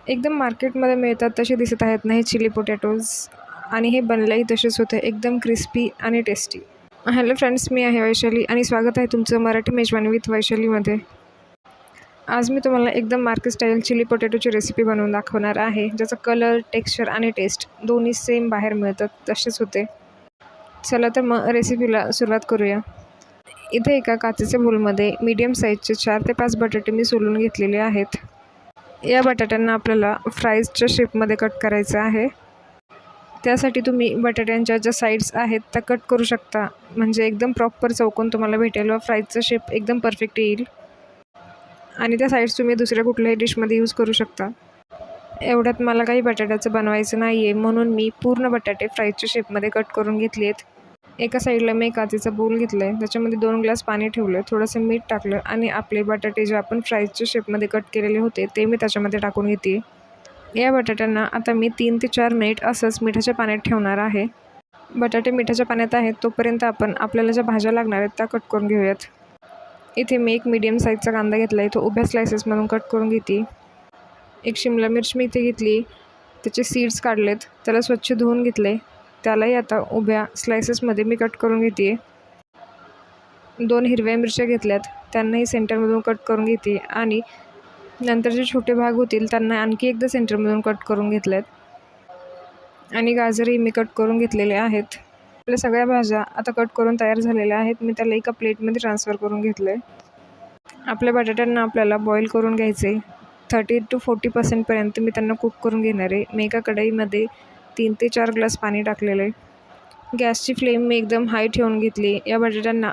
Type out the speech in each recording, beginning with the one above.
एकदम मार्केटमध्ये मिळतात तसे दिसत आहेत ना हे चिली पोटॅटोज आणि हे बनलेही तसेच होते एकदम क्रिस्पी आणि टेस्टी. हॅलो फ्रेंड्स, मी आहे वैशाली आणि स्वागत आहे तुमचं मराठी मेजवानी विथ वैशालीमध्ये. आज मी तुम्हाला एकदम मार्केट स्टाईल चिली पोटॅटोची रेसिपी बनवून दाखवणार आहे, ज्याचा कलर, टेक्स्चर आणि टेस्ट दोन्ही सेम बाहेर मिळतात तसेच होते. चला तर मग रेसिपीला सुरुवात करूया. इथे एका काचेच्या बोलमध्ये मीडियम साईजचे 4 ते 5 बटाटे मी सोलून घेतलेले आहेत. या बटाट्यांना आपल्याला फ्राईजच्या शेपमध्ये कट करायचं आहे. त्यासाठी तुम्ही बटाट्यांच्या ज्या साईड्स आहेत त्या कट करू शकता, म्हणजे एकदम प्रॉपर चौकोन तुम्हाला भेटेल व फ्राईजचा शेप एकदम परफेक्ट येईल. आणि त्या साईड्स तुम्ही दुसऱ्या कुठल्याही डिशमध्ये यूज करू शकता. एवढ्यात मला काही बटाट्याचं बनवायचं नाही आहे, म्हणून मी पूर्ण बटाटे फ्राईजच्या शेपमध्ये कट करून घेतले आहेत. एका साईडला मी काचेचा बोल घेतला आहे, त्याच्यामध्ये 2 ग्लास पाणी ठेवलं, थोडंसं मीठ टाकलं आणि आपले बटाटे जे आपण फ्राईजच्या शेपमध्ये कट केलेले होते ते मी त्याच्यामध्ये टाकून घेते. या बटाट्यांना आता मी 3 ते 4 मिनिट असंच मिठाच्या पाण्यात ठेवणार आहे. बटाटे मिठाच्या पाण्यात आहेत तोपर्यंत आपण आपल्याला ज्या भाज्या लागणार आहेत त्या कट करून घेऊयात. इथे मी एक मीडियम साईजचा कांदा घेतला आहे, तो उभ्या स्लायसेसमधून कट करून घेते. एक शिमला मिर्च मी इथे घेतली, त्याचे सीड्स काढलेत, त्याला स्वच्छ धुवून घेतले, त्यालाही आता उभ्या स्लायसेसमध्ये मी कट करून घेते. 2 हिरव्या मिरच्या घेतल्यात, त्यांनाही सेंटरमधून कट करून घेते आणि नंतर जे छोटे भाग होतील त्यांना आणखी एकदा सेंटरमधून कट करून घेतलेत. आणि गाजरही मी कट करून घेतलेले आहेत. आपल्या सगळ्या भाज्या आता कट करून तयार झालेल्या आहेत. मी त्याला एका प्लेटमध्ये ट्रान्सफर करून घेतलं आहे. आपल्या बटाट्यांना आपल्याला बॉईल करून घ्यायचे. 30 to 40% मी त्यांना कुक करून घेणार आहे. मी एका कढईमध्ये 3 ते 4 ग्लास पाणी टाकलेलं आहे. गॅसची फ्लेम मी एकदम हाय ठेवून घेतली. या बटाट्यांना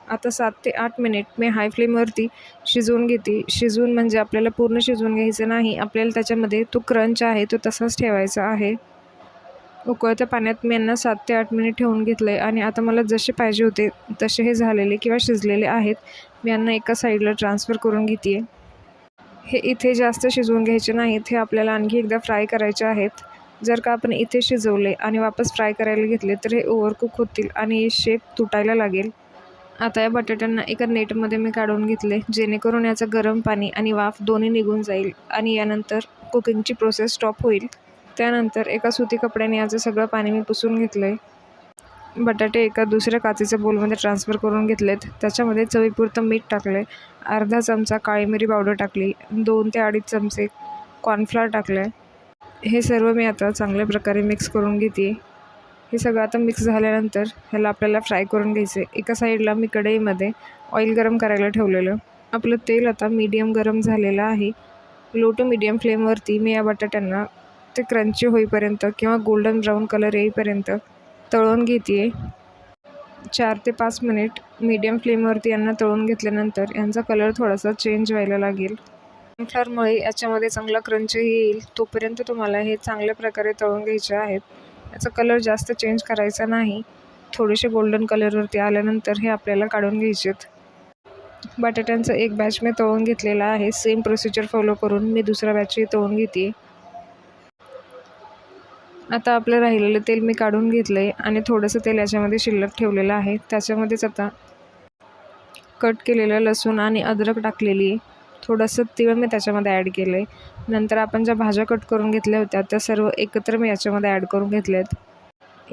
आता 7 ते 8 मिनिट मी हाय फ्लेमवरती शिजवून घेते. शिजवून म्हणजे आपल्याला पूर्ण शिजवून घ्यायचं नाही, आपल्याला त्याच्यामध्ये तो क्रंच आहे तो तसाच ठेवायचा आहे. उकळत्या पाण्यात मी यांना 7 ते 8 मिनिट ठेवून घेतलं आहे आणि आता मला जसे पाहिजे होते तसे हे झालेले किंवा शिजलेले आहेत. मी यांना एका साईडला ट्रान्सफर करून घेते आहे. हे इथे जास्त शिजवून घ्यायचे नाहीत, हे आपल्याला आणखी एकदा फ्राय करायचे आहेत. जर का आपण इथे शिजवले आणि वापस फ्राय करायला घेतले तर हे ओव्हरकुक होतील आणि शेप तुटायला लागेल. आता या बटाट्यांना एका नेटमध्ये मी काढून घेतले, जेणेकरून याचं गरम पाणी आणि वाफ दोन्ही निघून जाईल आणि यानंतर कुकिंगची प्रोसेस स्टॉप होईल. त्यानंतर एका सुती कपड्याने याचं सगळं पाणी मी पुसून घेतलं आहे. बटाटे एका दुसऱ्या काचेच्या बोलमध्ये ट्रान्सफर करून घेतलेत. त्याच्यामध्ये चवीपुरतं मीठ टाकलं आहे, अर्धा चमचा काळी मिरी पावडर टाकली, 2 ते 2.5 चमचे कॉर्नफ्लॉवर टाकलं आहे. हे सर्व मी आता चांगल्या प्रकारे मिक्स करून घेते. हे सगळं आता मिक्स झाल्यानंतर ह्याला आपल्याला फ्राय करून घ्यायचं आहे. एका साईडला मी कढईमध्ये ऑइल गरम करायला ठेवलेलं. आपलं तेल आता मीडियम गरम झालेलं आहे. लो टू मीडियम फ्लेमवरती मी या बटाट्यांना ते क्रंची होईपर्यंत किंवा गोल्डन ब्राऊन कलर येईपर्यंत तळून घेते आहे. 4 ते 5 मिनिट मीडियम फ्लेमवरती यांना तळून घेतल्यानंतर यांचा कलर थोडासा चेंज व्हायला लागेल. कॉर्नफ्लॉवरमुळे याच्यामध्ये चांगला क्रंच येईल तोपर्यंत तुम्हाला हे चांगल्या प्रकारे तळून घ्यायचे आहेत. याचा कलर जास्त चेंज करायचा नाही. थोडेसे गोल्डन कलरवरती आल्यानंतर हे आपल्याला काढून घ्यायचे आहेत. बटाट्यांचा एक बॅच मी तळून घेतलेला आहे. सेम प्रोसिजर फॉलो करून मी दुसरा बॅचही तळून घेते. आता आपलं राहिलेलं तेल मी काढून घेतलं आहे आणि थोडंसं तेल याच्यामध्ये शिल्लक ठेवलेलं आहे. त्याच्यामध्येच आता कट केलेलं लसूण आणि अद्रक टाकलेली आहे. थोडंसं तीळ मी त्याच्यामध्ये ॲड केलं आहे. नंतर आपण ज्या भाज्या कट करून घेतल्या होत्या त्या सर्व एकत्र मी याच्यामध्ये ॲड करून घेतल्या आहेत.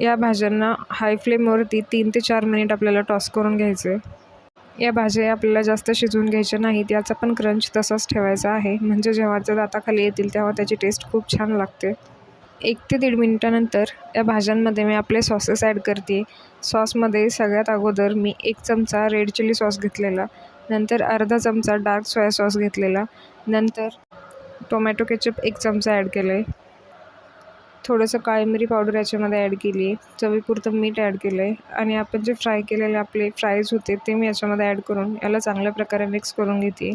या भाज्यांना हाय फ्लेमवरती 3 ते 4 मिनिट आपल्याला टॉस करून घ्यायचं आहे. या भाज्या आपल्याला जास्त शिजवून घ्यायच्या नाहीत, याचा पण क्रंच तसाच ठेवायचा आहे, म्हणजे जेव्हा त्या दाताखाली येतील तेव्हा त्याची टेस्ट खूप छान लागते. 1 ते 1.5 मिनिटानंतर या भाज्यांमध्ये मी आपले सॉसेस ॲड करते. सॉसमध्ये सगळ्यात अगोदर मी 1 चमचा रेड चिली सॉस घेतलेला, नंतर अर्धा चमचा डार्क सोया सॉस घेतलेला, नंतर टोमॅटो केचप 1 चमचा ॲड केलं आहे. थोडंसं काळी मिरी पावडर याच्यामध्ये ॲड केली आहे. चवीपुरतं मीठ ॲड केलं आहे आणि आपण जे फ्राय केलेले आपले फ्राईज होते ते मी याच्यामध्ये ॲड करून याला चांगल्या प्रकारे मिक्स करून घेते.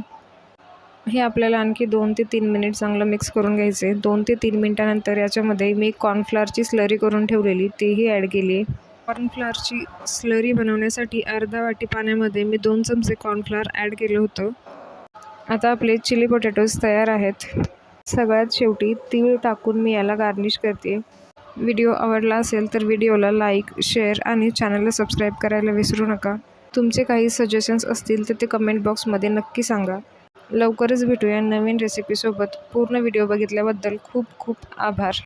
हे आपल्याला आणखी 2 ते 3 मिनिट चांगलं मिक्स करून घ्यायचे. 2 ते 3 मिनिटानंतर याच्यामध्ये मी कॉर्नफ्लॉवरची स्लरी करून ठेवलेली तेही ॲड केली आहे. कॉर्नफ्लॉवरची स्लरी बनवण्यासाठी अर्धा वाटी पाण्यामध्ये मी 2 चमचे कॉर्नफ्लॉवर ॲड केलं होतं. आता आपले चिली पोटॅटोज तयार आहेत. सगळ्यात शेवटी तीळ टाकून मी याला गार्निश करते. व्हिडिओ आवडला असेल तर व्हिडिओला लाईक, शेअर आणि चॅनलला सबस्क्राईब करायला विसरू नका. तुमचे काही सजेशन्स असतील तर ते कमेंट बॉक्समध्ये नक्की सांगा. लवकरच भेटूया नवीन रेसिपीसोबत. पूर्ण व्हिडिओ बघितल्याबद्दल खूप खूप आभार.